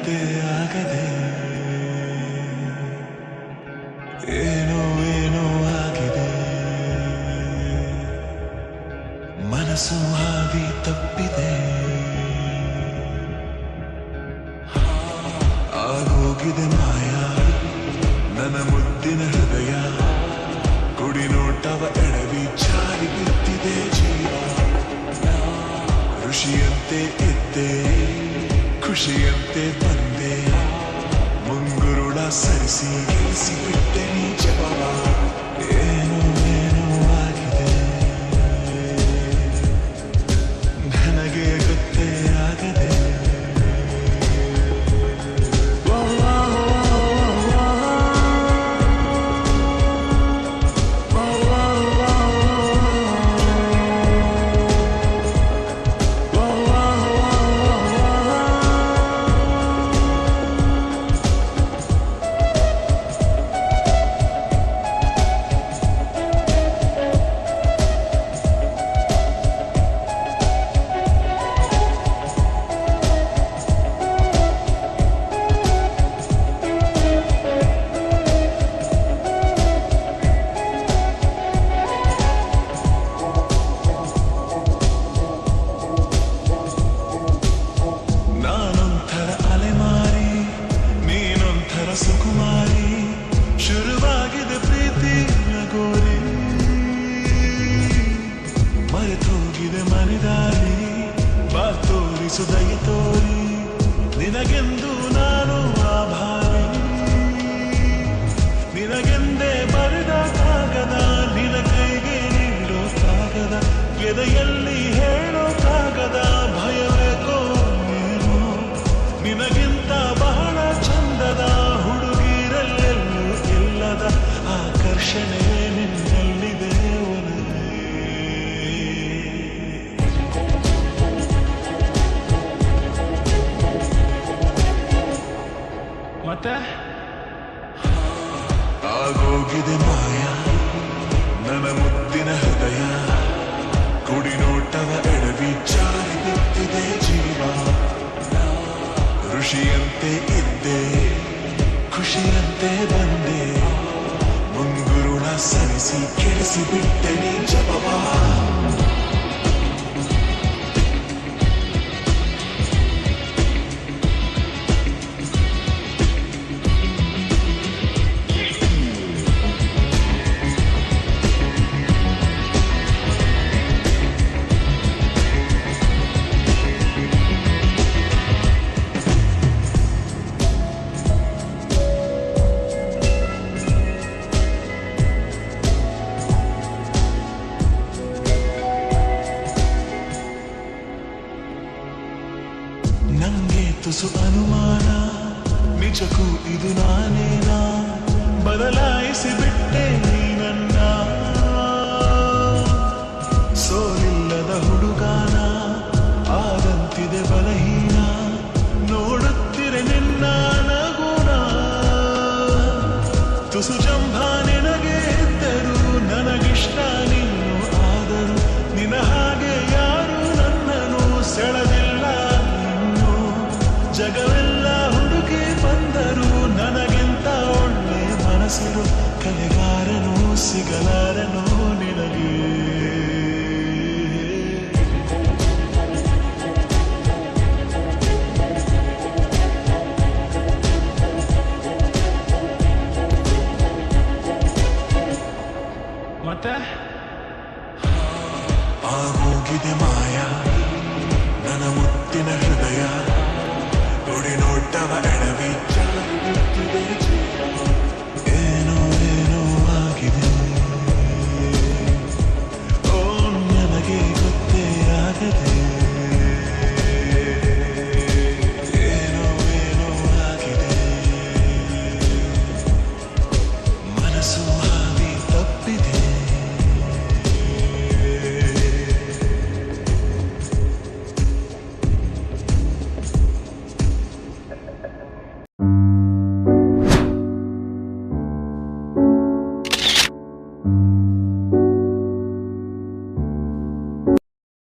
ಗೊತ್ತೇ ಆಗದೆ ಏನೋ ಏನೋ ಆಗಿದೆ. ಮನಸ್ಸು ಹಾದಿ ತಪ್ಪಿದೆ, ಆಗೋಗಿದೆ ಮಾಯ ನನ್ನ ಮುದ್ದಿನ ಹೃದಯ. ಕುಡಿ ನೋಟವ ಎಡವಿ ಜಾರಿ ಬಿದ್ದಿದೆ ಜೀವ. ಋಷಿಯಂತೆ ಇದ್ದೆ, ಖುಷಿಯಂತೆ ಬಂದೆ, ಮುಂಗುರುಳ ಸರಿಸಿ ಗೆಲ್ಲಿಸಿ ಬಿಟ್ಟೆ ನೀ ಜಪವ. ಏನೋ ಏನೋ ಆಗಿದೆ, ನನಗೆ ಗೊತ್ತೇ ಆಗದೆ. ಸುಕುಮಾರಿ ಶುರುವಾಗಿದೆ ಪ್ರೀತಿ ನಗೋರಿ, ಮರೆತೋಗಿದೆ ಮನೆದಾರಿ. ಬಾ ತೋರಿಸು ದಯ ತೋರಿ, ನಿನಗೆಂದು ನಾನು ಆಭಾರಿ. ನಿನಗೆಂದೇ ಬರೆದ ಕಾಗದ, ನಿನ ಕೈಗೆ ನೀಡೋ ಕಾಗದ, ಎದೆಯಲ್ಲಿ ಹೇಳೋ ಕಾಗದ. ಭಯವೇಕೋ ನೀನು ನಿನಗಿಂತ ಬಹಳ ಚಂದದ ಹುಡುಗಿರಲ್ಲೆಲ್ಲೂ ಇಲ್ಲದ ಆಕರ್ಷಣೆ ನಿನ್ನಲ್ಲಿದೆ ಒಲವೇ. ಮತ್ತೆ ಆಗೋಗಿದೆ ಮಾಯ ನನ್ನ ಮುದ್ದಿನ ಹೃದಯ. ಕುಡಿ ನೋಟವ ಎಡವಿ ಜಾರಿ ಬಿದ್ದಿದೆ ಜೀವ. ಋಷಿಯಂತೆ ಇದ್ದೆ, ಖುಷಿಯಂತೆ ಬಂದೆ, ಮುಂಗುರುಳ ಸರಿಸಿ ಕೆಡಿಸಿ ಬಿಟ್ಟೆ ನೀ ಜಪವ. ನಂಗೆ ತುಸು ಅನುಮಾನ, ನಿಜಕ್ಕೂ ಇದು ನಾನೇನಾ? ಬದಲಾಯಿಸಿ ಬಿಟ್ಟೆ ನೀ ನನ್ನ. ಸೋಲಿಲ್ಲದ ಹುಡುಗಾನ ಆದಂತಿದೆ ಬಲಹೀನ, ನೋಡುತ್ತಿರೆ ನಿನ್ನ ನಗುನ. ತುಸು ಜಂಭ ನಿನಗೆ ಇದ್ದರು, ನನಗಿಷ್ಟ ನೀನು ಆದರು. ನಿನ್ನ ಹಾಗೆ ಯಾರು ನನ್ನನ್ನು ಸೆಳೆದಿಲ್ಲ. ಜಗವೆಲ್ಲ ಹುಡುಕಿ ಬಂದರು, ನನಗಿಂತ ಒಳ್ಳೆ ಮನಸ್ಸರು ಕಲೆಗಾರನು ಸಿಗಲಾರನು ನಿನಗೆ. ಮತ್ತೆ ಆಗೋಗಿದೆ ಮಾಯ ನನ್ನ ಮುತ್ತಿನ ಹೃದಯ. ನುಡಿ ನೋಟವ ಎಡವಿ ಜಾರಿ ಬಿದ್ದಿದೆ ಜೀವ. ಏನೋ ಏನೋ ಆಗಿದೆ, ಓ ನನಗೆ ಗೊತ್ತೇ ಆಗದೆ. ಏನೋ ಏನೋ ಆಗಿದೆ, ಮನಸ್ಸು ಹಾದಿ ತಪ್ಪಿದೆ.